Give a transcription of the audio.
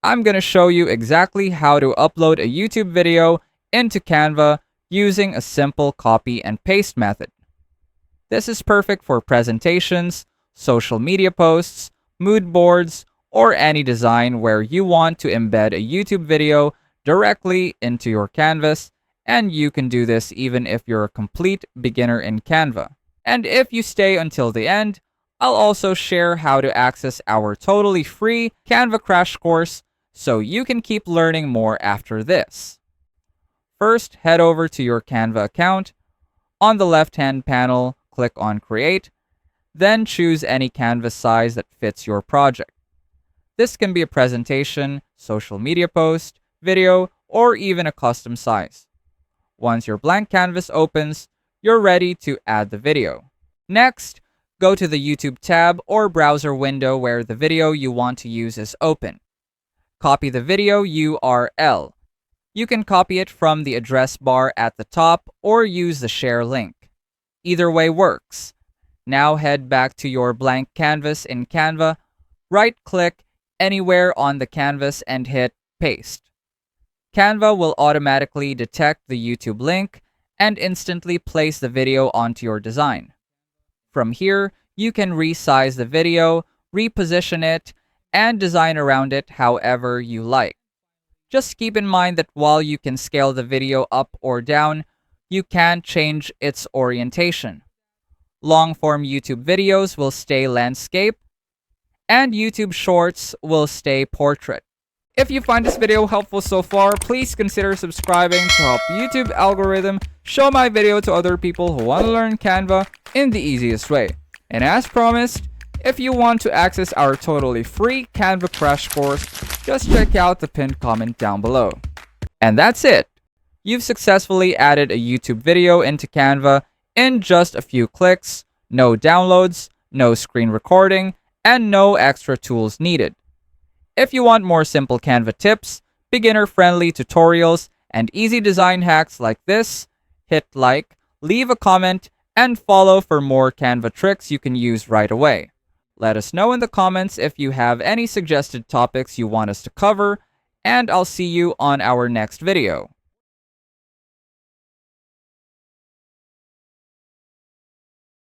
I'm going to show you exactly how to upload a YouTube video into Canva using a simple copy and paste method. This is perfect for presentations, social media posts, mood boards, or any design where you want to embed a YouTube video directly into your canvas, and you can do this even if you're a complete beginner in Canva. And if you stay until the end, I'll also share how to access our totally free Canva crash course so you can keep learning more after this. First, head over to your Canva account. On the left-hand panel, click on Create, then choose any canvas size that fits your project. This can be a presentation, social media post, video, or even a custom size. Once your blank canvas opens, you're ready to add the video. Next, go to the YouTube tab or browser window where the video you want to use is open. Copy the video URL. You can copy it from the address bar at the top or use the share link. Either way works. Now head back to your blank canvas in Canva, right-click anywhere on the canvas and hit Paste. Canva will automatically detect the YouTube link and instantly place the video onto your design. From here, you can resize the video, reposition it, and design around it however you like. Just keep in mind that while you can scale the video up or down, you can't change its orientation. Long-form YouTube videos will stay landscape, and YouTube Shorts will stay portrait. If you find this video helpful so far, please consider subscribing to help YouTube algorithm show my video to other people who want to learn Canva in the easiest way. And as promised, if you want to access our totally free Canva crash course, just check out the pinned comment down below. And that's it! You've successfully added a YouTube video into Canva in just a few clicks, no downloads, no screen recording, and no extra tools needed. If you want more simple Canva tips, beginner-friendly tutorials, and easy design hacks like this, hit like, leave a comment, and follow for more Canva tricks you can use right away. Let us know in the comments if you have any suggested topics you want us to cover, and I'll see you on our next video.